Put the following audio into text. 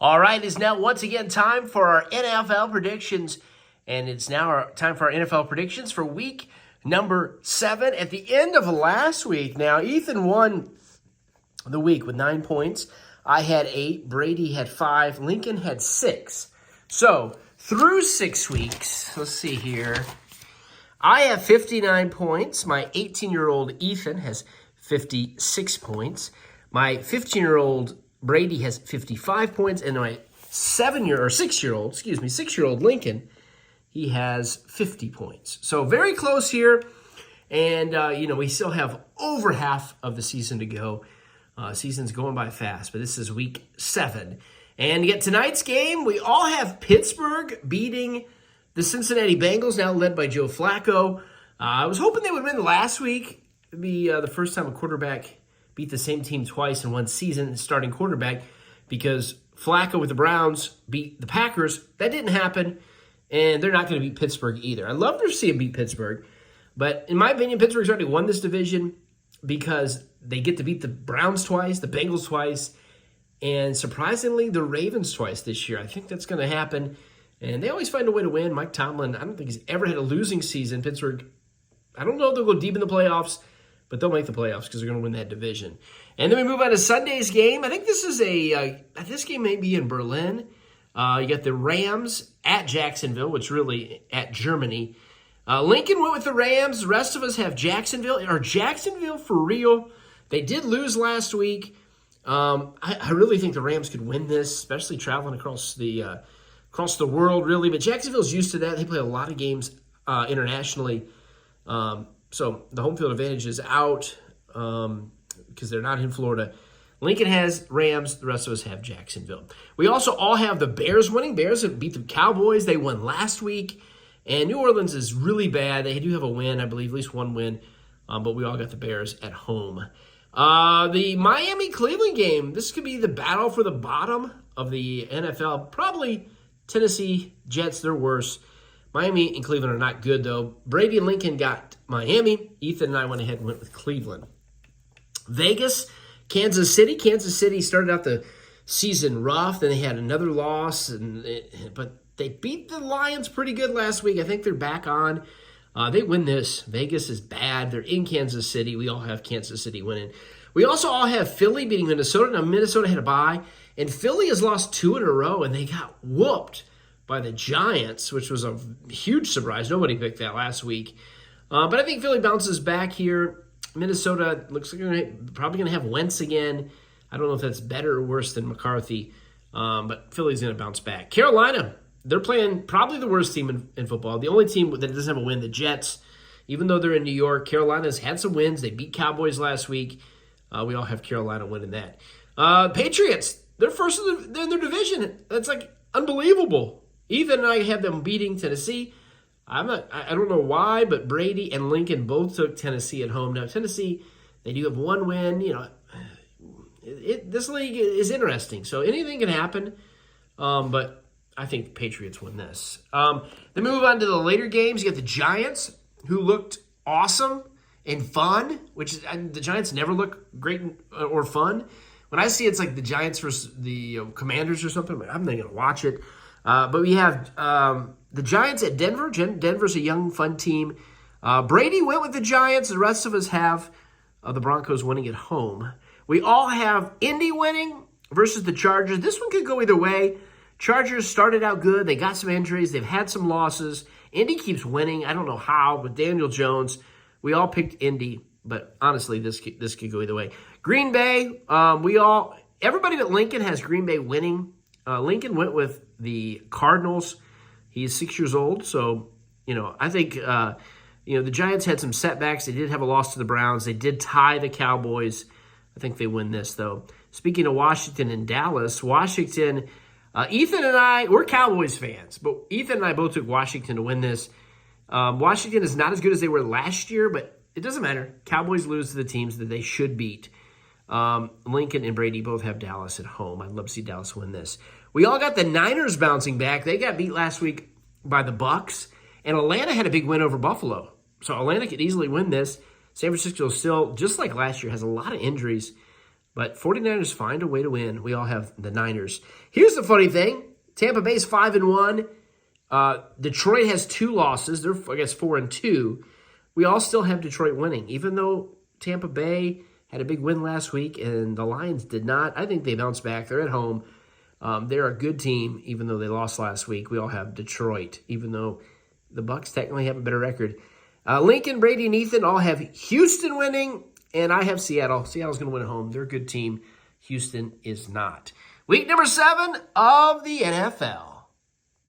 All right, it's now once again time for our NFL predictions, and it's now time for our NFL predictions for week number 7 at the end of last week. Now, Ethan won the week with 9 points. I had 8, Brady had 5, Lincoln had 6. So, through 6 weeks, let's see here. I have 59 points. My 18-year-old Ethan has 56 points. My 15-year-old Brady has 55 points, and my 6-year-old Lincoln, he has 50 points. So very close here, and we still have over half of the season to go. Season's going by fast, but this is week 7. And yet tonight's game, we all have Pittsburgh beating the Cincinnati Bengals, now led by Joe Flacco. I was hoping they would win last week. It'd be the first time a quarterback beat the same team twice in one season, starting quarterback, because Flacco with the Browns beat the Packers. That didn't happen, and they're not going to beat Pittsburgh either. I'd love to see them beat Pittsburgh, but in my opinion, Pittsburgh's already won this division because they get to beat the Browns twice, the Bengals twice, and surprisingly, the Ravens twice this year. I think that's going to happen, and they always find a way to win. Mike Tomlin, I don't think he's ever had a losing season. Pittsburgh, I don't know if they'll go deep in the playoffs, but they'll make the playoffs because they're going to win that division. And then we move on to Sunday's game. I think this is this game may be in Berlin. You got the Rams at Jacksonville, which really at Germany. Lincoln went with the Rams. The rest of us have Jacksonville. Are Jacksonville for real? They did lose last week. I really think the Rams could win this, especially traveling across the world, really. But Jacksonville's used to that. They play a lot of games internationally. So the home field advantage is out because they're not in Florida. Lincoln has Rams. The rest of us have Jacksonville. We also all have the Bears winning. Bears have beat the Cowboys. They won last week. And New Orleans is really bad. They do have a win, I believe, at least one win. But we all got the Bears at home. The Miami-Cleveland game. This could be the battle for the bottom of the NFL. Probably Tennessee Jets, they're worse. Miami and Cleveland are not good, though. Brady and Lincoln got Miami. Ethan and I went ahead and went with Cleveland. Vegas, Kansas City. Kansas City started out the season rough. Then they had another loss, but they beat the Lions pretty good last week. I think they're back on. They win this. Vegas is bad. They're in Kansas City. We all have Kansas City winning. We also all have Philly beating Minnesota. Now, Minnesota had a bye, and Philly has lost 2 in a row, and they got whooped by the Giants, which was a huge surprise. Nobody picked that last week. But I think Philly bounces back here. Minnesota looks like they're probably going to have Wentz again. I don't know if that's better or worse than McCarthy, but Philly's going to bounce back. Carolina, they're playing probably the worst team in football. The only team that doesn't have a win, the Jets. Even though they're in New York, Carolina's had some wins. They beat Cowboys last week. We all have Carolina winning that. Patriots, they're first in their division. That's like unbelievable. Ethan and I have them beating Tennessee. I don't know why, but Brady and Lincoln both took Tennessee at home. Now, Tennessee, they do have one win. This league is interesting, so anything can happen. But I think the Patriots win this. Then we move on to the later games. You got the Giants, who looked awesome and fun, the Giants never look great or fun. When I see it's like the Giants versus the Commanders or something, I'm not going to watch it. But we have the Giants at Denver. Denver's a young, fun team. Brady went with the Giants. The rest of us have the Broncos winning at home. We all have Indy winning versus the Chargers. This one could go either way. Chargers started out good. They got some injuries. They've had some losses. Indy keeps winning. I don't know how, but Daniel Jones. We all picked Indy, but honestly, this could go either way. Green Bay. Everybody but Lincoln has Green Bay winning. Lincoln went with the Cardinals. He's 6 years old, so I think the Giants had some setbacks. They did have a loss to the Browns. They did tie the Cowboys. I think they win this, though. Speaking of Washington and Dallas, Washington, Ethan and I, we're Cowboys fans, but Ethan and I both took Washington to win this. Washington is not as good as they were last year, but it doesn't matter. Cowboys lose to the teams that they should beat. Lincoln and Brady both have Dallas at home. I'd love to see Dallas win this. We all got the Niners bouncing back. They got beat last week by the Bucs, and Atlanta had a big win over Buffalo. So Atlanta could easily win this. San Francisco still, just like last year, has a lot of injuries. But 49ers find a way to win. We all have the Niners. Here's the funny thing. Tampa Bay's 5-1. Detroit has 2 losses. They're, I guess, 4-2. We all still have Detroit winning. Even though Tampa Bay had a big win last week and the Lions did not, I think they bounced back. They're at home. They're a good team, even though they lost last week. We all have Detroit, even though the Bucs technically have a better record. Lincoln, Brady, and Ethan all have Houston winning, and I have Seattle. Seattle's going to win at home. They're a good team. Houston is not. Week number 7 of the NFL.